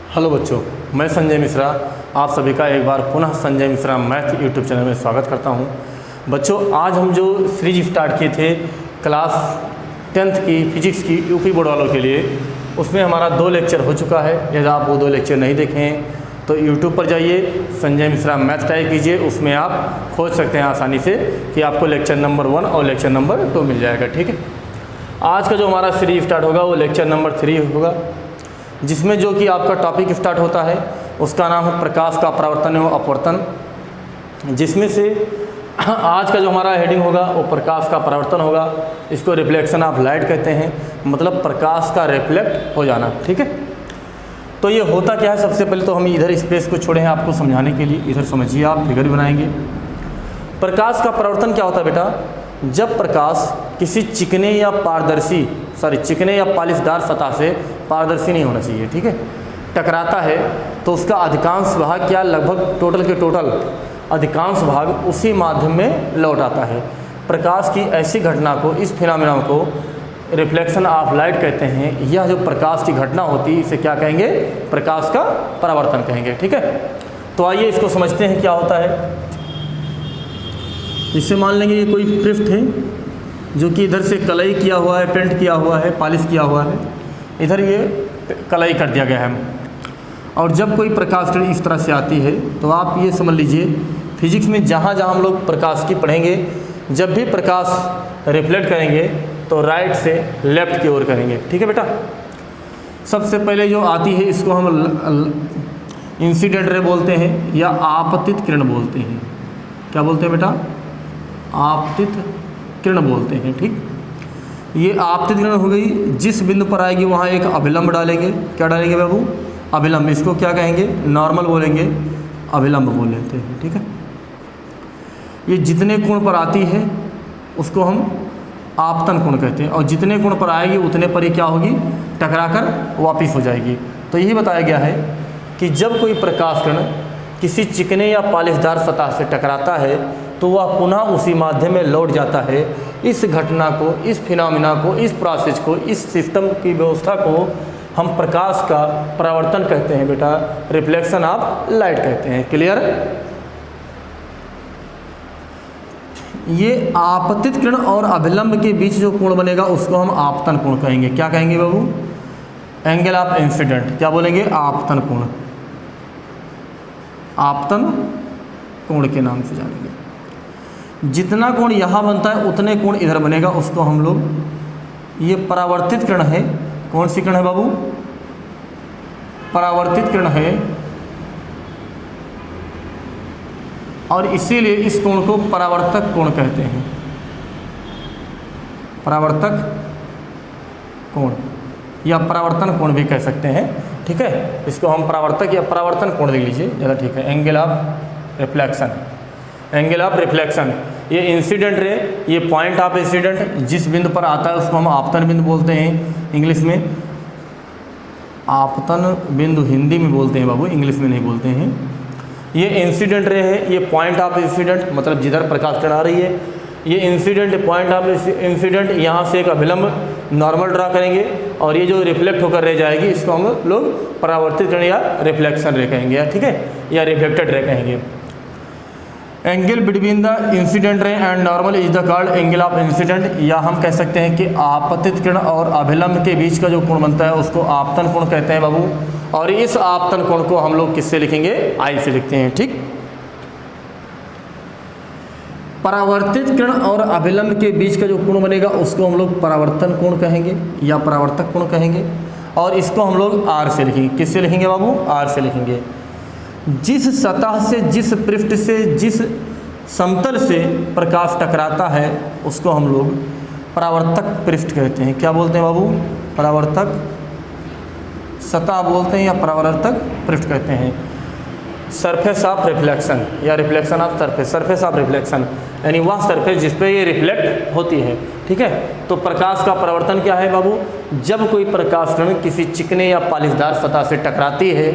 Hello बच्चों, मैं संजय मिश्रा आप सभी का एक बार पुनः Sanjay Mishra math YouTube channel में स्वागत करता हूं। बच्चों, आज हम जो सीरीज स्टार्ट किए थे क्लास 10th की फिजिक्स की यूपी बोर्ड वालों के लिए, उसमें हमारा 2 लेक्चर हो चुका है। यदि आप वो 2 लेक्चर नहीं देखे हैं तो यूट्यूब पर जाइए, संजय मिश्रा मैथ टाइप कीजिए, उसमें आप खोज सकते हैं आसानी से कि आपको लेक्चर नंबर 1 और लेक्चर नंबर 2 मिल जाएगा। ठीक है, आज का जो हमारा सीरीज स्टार्ट होगा वो लेक्चर नंबर 3 होगा, जिसमें जो कि आपका टॉपिक स्टार्ट होता है उसका नाम है प्रकाश का परावर्तन एवं अपवर्तन। जिसमें से आज का जो हमारा हेडिंग होगा वो प्रकाश का परावर्तन होगा। इसको रिफ्लेक्शन ऑफ लाइट कहते हैं, मतलब प्रकाश का रिफ्लेक्ट हो जाना। ठीक है, तो ये होता क्या है, सबसे पहले तो हम इधर स्पेस को छोड़े हैं आपको समझाने के लिए। इधर समझिए, आप फिगर भी बनाएंगे। प्रकाश का परावर्तन क्या होता है बेटा? जब प्रकाश किसी चिकने या पॉलिशदार सतह से, पारदर्शी नहीं होना चाहिए, ठीक है, टकराता है तो उसका अधिकांश भाग या लगभग टोटल के टोटल अधिकांश भाग उसी माध्यम में लौट आता है। प्रकाश की ऐसी घटना को, इस फिनोमेना को रिफ्लेक्शन ऑफ लाइट कहते हैं। यह जो प्रकाश की घटना होती है इसे क्या कहेंगे? प्रकाश का परावर्तन कहेंगे। ठीक है, तो आइए इसको समझते हैं क्या होता है। इससे मान लेंगे ये कोई पृष्ठ है जो कि इधर से कलई किया हुआ है, पेंट किया हुआ है, पॉलिश किया हुआ है, इधर ये कलई कर दिया गया है। और जब कोई प्रकाश किरण इस तरह से आती है तो आप ये समझ लीजिए, फिजिक्स में जहाँ जहाँ हम लोग प्रकाश की पढ़ेंगे, जब भी प्रकाश रिफ्लेक्ट करेंगे तो राइट से लेफ्ट की ओर करेंगे। ठीक है बेटा, सबसे पहले जो आती है इसको हम इंसिडेंट रे बोलते हैं या आपतित किरण बोलते हैं। क्या बोलते हैं बेटा? आपतित किरण बोलते हैं। ठीक, ये आपतित किरण हो गई। जिस बिंदु पर आएगी वहाँ एक अभिलंब डालेंगे। क्या डालेंगे बाबू? अभिलंब। इसको क्या कहेंगे? नॉर्मल बोलेंगे, अभिलंब बोल लेते हैं। ठीक है, ये जितने कोण पर आती है उसको हम आपतन कोण कहते हैं, और जितने कोण पर आएगी उतने पर ही क्या होगी? टकराकर वापस हो जाएगी। तो यही बताया गया है कि जब कोई प्रकाश किरण किसी चिकने या पॉलिशदार सतह से टकराता है तो वह पुनः उसी माध्यम में लौट जाता है। इस घटना को, इस फिनोमेना को, इस प्रोसेस को, इस सिस्टम की व्यवस्था को हम प्रकाश का परावर्तन कहते हैं बेटा, रिफ्लेक्शन ऑफ लाइट कहते हैं। क्लियर? ये आपतित किरण और अभिलंब के बीच जो कोण बनेगा उसको हम आपतन कोण कहेंगे। क्या कहेंगे बाबू? Angle of incident. क्या बोलेंगे? आपतन कोण। आपतन कोण के नाम से जानेंगे। जितना कोण यहाँ बनता है उतने कोण इधर बनेगा, उसको हम लोग, ये परावर्तित किरण है। कौन सी किरण है बाबू? परावर्तित किरण है, और इसीलिए इस कोण को परावर्तक कोण कहते हैं। परावर्तक कोण या परावर्तन कोण भी कह सकते हैं। ठीक है, इसको हम परावर्तक या परावर्तन कोण देख लीजिए ज़्यादा ठीक है। Angle of reflection, angle of reflection. ये इंसिडेंट रे, ये पॉइंट ऑफ इंसिडेंट जिस बिंदु पर आता है उसको हम आपतन बिंदु बोलते हैं। इंग्लिश में आपतन बिंदु हिंदी में बोलते हैं बाबू, इंग्लिश में नहीं बोलते हैं। ये इंसिडेंट रे है, ये पॉइंट ऑफ इंसिडेंट, मतलब जिधर प्रकाश किरण आ रही है ये इंसिडेंट, पॉइंट ऑफ इंसिडेंट। यहाँ से एक अभिलंब नॉर्मल ड्रा करेंगे और ये जो रिफ्लेक्ट होकर रह जाएगी इसको हम लोग परावर्तित किरण या रिफ्लेक्शन रे कहेंगे। ठीक है, या रिफ्लेक्टेड रे कहेंगे। Angle between the incident ray and normal is the called angle of incident, या हम कह सकते हैं कि आपतित किरण और अभिलंब के बीच का जो कोण बनता है उसको आपतन कोण कहते हैं बाबू। और इस आपतन कोण को हम लोग किससे लिखेंगे? आई से लिखते हैं। ठीक, परावर्तित किरण और अभिलंब के बीच का जो कोण बनेगा उसको हम लोग परावर्तन कोण कहेंगे या परावर्तक कोण कहेंगे, और इसको हम लोग आर से लिखेंगे। किससे लिखेंगे बाबू? आर से लिखेंगे। जिस सतह से, जिस पृष्ठ से, जिस समतल से प्रकाश टकराता है उसको हम लोग परावर्तक पृष्ठ कहते हैं। क्या बोलते हैं बाबू? परावर्तक सतह बोलते हैं या परावर्तक पृष्ठ कहते हैं। सरफेस ऑफ रिफ्लेक्शन या reflection of surface, surface of reflection यानी वह सरफेस जिस पे ये रिफ्लेक्ट होती है। ठीक है, तो प्रकाश का परावर्तन क्या है बाबू? जब कोई प्रकाश किरण किसी चिकने या पॉलिशदार सतह से टकराती है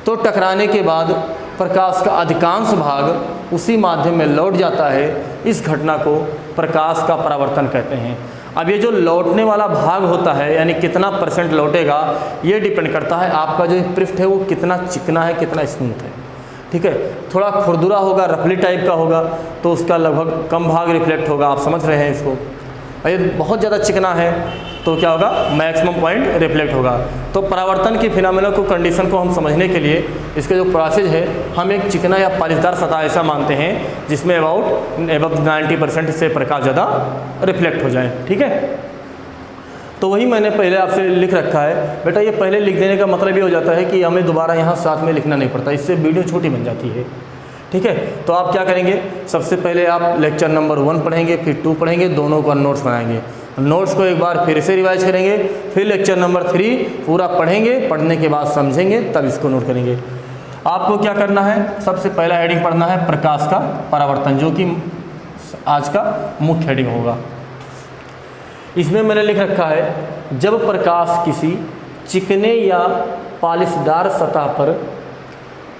तो टकराने के बाद प्रकाश का अधिकांश भाग उसी माध्यम में लौट जाता है। इस घटना को प्रकाश का परावर्तन कहते हैं। अब ये जो लौटने वाला भाग होता है यानी कितना % लौटेगा, ये डिपेंड करता है आपका जो पृष्ठ है वो कितना चिकना है, कितना स्मूथ है। ठीक है, थोड़ा खुरदुरा होगा, रफली टाइप का होगा तो उसका लगभग कम भाग रिफ्लेक्ट होगा, आप समझ रहे हैं इसको। और ये बहुत ज़्यादा चिकना है तो क्या होगा, मैक्सिमम पॉइंट रिफ्लेक्ट होगा। तो परावर्तन की फिनोमेना को कंडीशन को हम समझने के लिए इसके जो प्रोसेस है, हम एक चिकना या पालिशदार सतह ऐसा मानते हैं जिसमें अबाउट 90% से प्रकाश ज़्यादा रिफ्लेक्ट हो जाए। ठीक है, तो वही मैंने पहले आपसे लिख रखा है। बेटा ये पहले लिख देने का मतलब ये हो जाता है कि हमें दोबारा यहाँ साथ में लिखना नहीं पड़ता, इससे वीडियो छोटी बन जाती है। ठीक है, तो आप क्या करेंगे, सबसे पहले आप लेक्चर नंबर 1 पढ़ेंगे, फिर 2 पढ़ेंगे, दोनों का नोट्स बनाएंगे। नोट्स को एक बार फिर से रिवाइज करेंगे, फिर लेक्चर नंबर 3 पूरा पढ़ेंगे, पढ़ने के बाद समझेंगे, तब इसको नोट करेंगे। आपको क्या करना है, सबसे पहला हेडिंग पढ़ना है प्रकाश का परावर्तन, जो कि आज का मुख्य हेडिंग होगा। इसमें मैंने लिख रखा है, जब प्रकाश किसी चिकने या पालिशदार सतह पर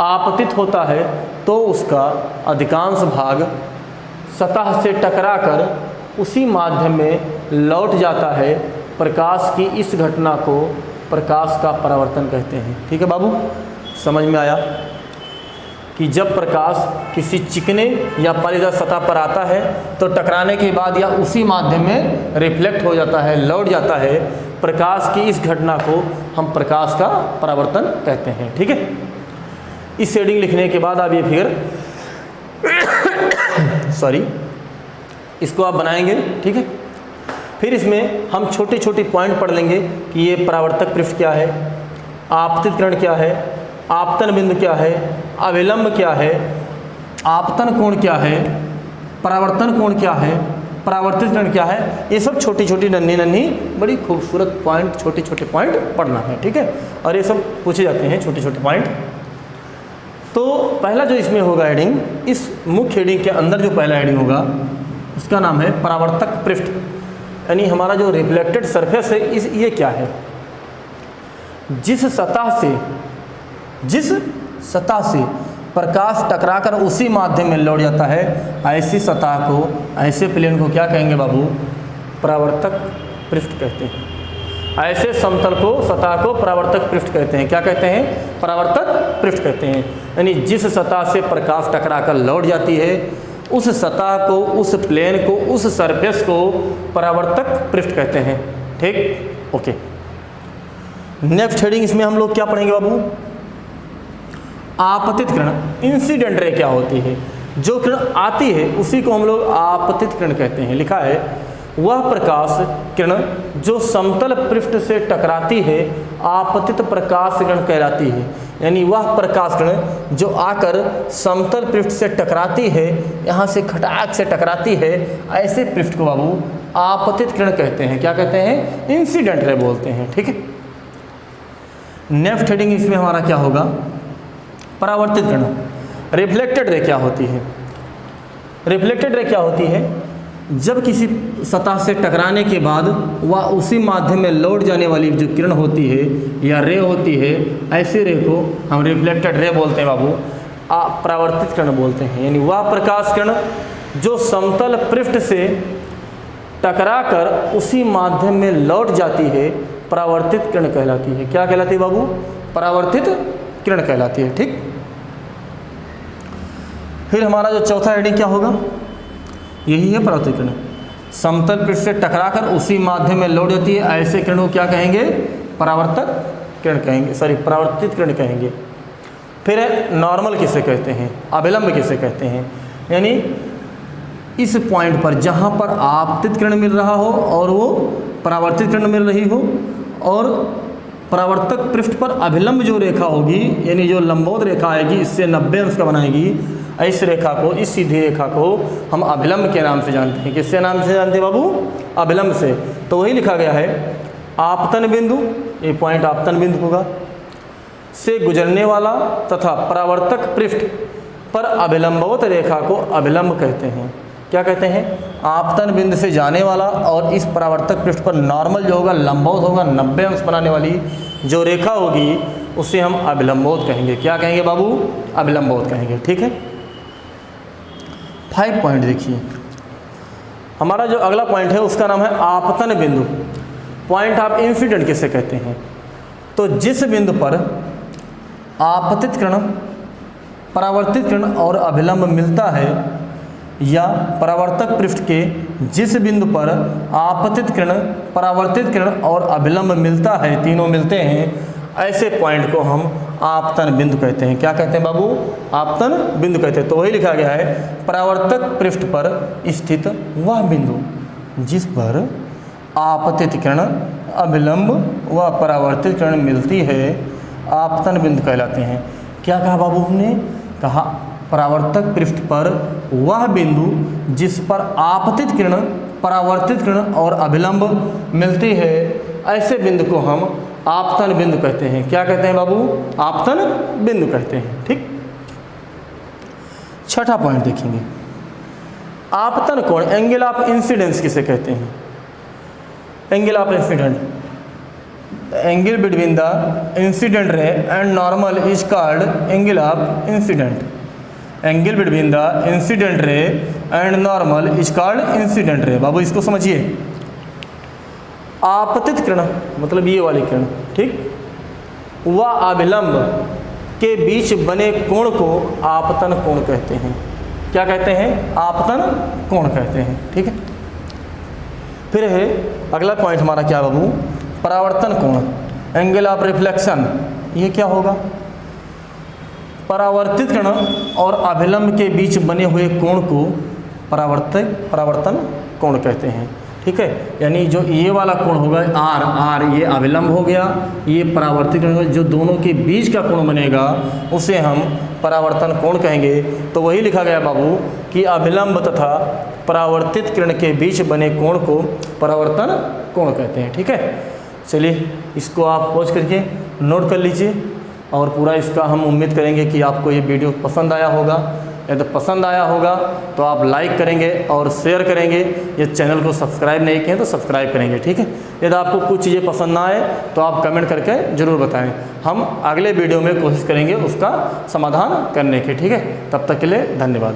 आपतित होता है तो उसका अधिकांश भाग सतह से टकराकर उसी माध्यम में लौट जाता है। प्रकाश की इस घटना को प्रकाश का परावर्तन कहते हैं। ठीक है बाबू, समझ में आया कि जब प्रकाश किसी चिकने या पालिशदार सतह पर आता है तो टकराने के बाद या उसी माध्यम में रिफ्लेक्ट हो जाता है, लौट जाता है। प्रकाश की इस घटना को हम प्रकाश का परावर्तन कहते हैं। ठीक है, इस शेडिंग लिखने के बाद आप ये फिगर इसको आप बनाएंगे। ठीक है, फिर इसमें हम छोटे छोटे पॉइंट पढ़ लेंगे कि ये परावर्तक पृष्ठ क्या है, आपतित किरण क्या है, आपतन बिंदु क्या है, अभिलंब क्या है, आपतन कोण क्या है, परावर्तन कोण क्या है, परावर्तित किरण क्या है। ये सब छोटी छोटी नन्ही बड़ी खूबसूरत पॉइंट, छोटे छोटे पॉइंट पढ़ना है। ठीक है, और ये सब पूछे जाते हैं छोटे छोटे पॉइंट। तो पहला जो इसमें होगा हेडिंग, इस मुख्य हेडिंग के अंदर जो पहला हेडिंग होगा उसका नाम है परावर्तक पृष्ठ, यानी हमारा जो रिफ्लेक्टेड सरफेस है ये क्या है। जिस सतह से प्रकाश टकराकर उसी माध्यम में लौट जाता है, ऐसी सतह को, ऐसे प्लेन को क्या कहेंगे बाबू, परावर्तक पृष्ठ कहते हैं। ऐसे समतल को, सतह को परावर्तक पृष्ठ कहते हैं। क्या कहते हैं, परावर्तक पृष्ठ कहते हैं। यानी जिस सतह से प्रकाश टकराकर लौट जाती है उस सतह को, उस प्लेन को, उस सरफेस को परावर्तक पृष्ठ कहते हैं। ठीक, ओके। नेक्स्ट हेडिंग इसमें हम लोग क्या पढ़ेंगे बाबू, आपतित किरण, इंसिडेंट रे क्या होती है। जो किरण आती है उसी को हम लोग आपतित किरण कहते हैं। लिखा है, वह प्रकाश किरण जो समतल पृष्ठ से टकराती है आपतित प्रकाश किरण कहलाती है। यानी वह प्रकाश किरण जो आकर समतल पृष्ठ से टकराती है, यहाँ से खटाक से टकराती है, ऐसे पृष्ठ को बाबू आपतित किरण कहते हैं। क्या कहते हैं, इंसिडेंट रे बोलते हैं। ठीक है, नेक्स्ट हेडिंग इसमें हमारा क्या होगा, परावर्तित किरण। रिफ्लेक्टेड रे क्या होती है। रिफ्लेक्टेड रे क्या होती है, जब किसी सतह से टकराने के बाद वह उसी माध्यम में लौट जाने वाली जो किरण होती है या रे होती है, ऐसे रे को हम रिफ्लेक्टेड रे बोलते हैं बाबू, परावर्तित किरण बोलते हैं। यानी वह प्रकाश किरण जो समतल पृष्ठ से टकराकर उसी माध्यम में लौट जाती है, परावर्तित किरण कहलाती है। क्या कहलाती है बाबू, परावर्तित किरण कहलाती है। ठीक, फिर हमारा जो चौथा हेडिंग क्या होगा, यही है परावर्तित किरण। समतल पृष्ठ से टकराकर उसी माध्यम में लौट जाती है, ऐसे किरण को क्या कहेंगे, परावर्तक किरण कहेंगे, परावर्तित किरण कहेंगे। फिर नॉर्मल किसे कहते हैं, अभिलंब किसे कहते हैं। यानी इस पॉइंट पर जहाँ पर आपतित किरण मिल रहा हो और वो परावर्तित किरण मिल रही हो, और परावर्तक पृष्ठ पर अभिलंब जो रेखा होगी, यानी जो लंबवत रेखा आएगी, इससे 90 अंश का बनाएगी, इस रेखा को, इस सीधी रेखा को हम अभिलंब के नाम से जानते हैं। किससे नाम से जानते हैं बाबू, अभिलंब से। तो वही लिखा गया है, आपतन बिंदु, ये पॉइंट आपतन बिंदु होगा, से गुजरने वाला तथा परावर्तक पृष्ठ पर अभिलंबवत रेखा को अभिलंब कहते हैं। क्या कहते हैं, आपतन बिंदु से जाने वाला और इस परावर्तक पृष्ठ पर नॉर्मल जो होगा, लंबवत होगा, 90 अंश बनाने वाली जो रेखा होगी उसे हम अभिलंबवत कहेंगे। क्या कहेंगे बाबू, अभिलंबवत कहेंगे। ठीक है, 5 पॉइंट देखिए। हमारा जो अगला पॉइंट है उसका नाम है आपतन बिंदु। पॉइंट ऑफ इंसिडेंट किसे कहते हैं? तो जिस बिंदु पर आपतित किरण, परावर्तित किरण और अभिलंब मिलता है, या परावर्तक पृष्ठ के जिस बिंदु पर आपतित किरण, परावर्तित किरण और अभिलंब मिलता है, तीनों मिलते हैं, ऐसे पॉइंट को हम आपतन बिंदु कहते हैं। क्या कहते हैं बाबू? आपतन बिंदु कहते हैं। तो वही लिखा गया है, परावर्तक पृष्ठ पर स्थित वह बिंदु जिस पर आपतित किरण, अभिलंब व परावर्तित किरण मिलती है, आपतन बिंदु कहलाते हैं। क्या कहा बाबू हमने? कहा परावर्तक पृष्ठ पर वह बिंदु जिस पर आपतित किरण, परावर्तित किरण और अभिलंब मिलती है, ऐसे बिंदु को हम आपतन बिंदु कहते हैं। क्या कहते हैं बाबू? आपतन बिंदु कहते हैं। ठीक। छठा पॉइंट देखेंगे, आपतन कोण, एंगल ऑफ इंसिडेंस किसे कहते हैं? Angle of incident, angle between the incident ray and normal is called angle of incident. Angle between the incident ray and normal is called incident ray. बाबू इसको समझिए, आपतित किरण मतलब ये वाली किरण, ठीक, व अभिलंब के बीच बने कोण को आपतन कोण कहते हैं। क्या कहते हैं? आपतन कोण कहते हैं। ठीक है। फिर है अगला पॉइंट हमारा क्या बाबू? परावर्तन कोण, एंगल ऑफ रिफ्लेक्शन। ये क्या होगा? परावर्तित किरण और अभिलंब के बीच बने हुए कोण को परावर्तन कोण कहते हैं। ठीक है। यानी जो ये वाला कोण होगा आर, ये अभिलंब हो गया, ये परावर्तित किरण, जो दोनों के बीच का कोण बनेगा उसे हम परावर्तन कोण कहेंगे। तो वही लिखा गया बाबू कि अभिलंब तथा परावर्तित किरण के बीच बने कोण को परावर्तन कोण कहते हैं। ठीक है। चलिए इसको आप पॉज करके नोट कर लीजिए, और पूरा इसका हम उम्मीद करेंगे कि आपको ये वीडियो पसंद आया होगा। यदि पसंद आया होगा तो आप लाइक करेंगे और शेयर करेंगे। ये चैनल को सब्सक्राइब नहीं किए तो सब्सक्राइब करेंगे। ठीक है। यदि आपको कुछ चीज़ें पसंद ना आए तो आप कमेंट करके ज़रूर बताएं, हम अगले वीडियो में कोशिश करेंगे उसका समाधान करने की। ठीक है। तब तक के लिए धन्यवाद।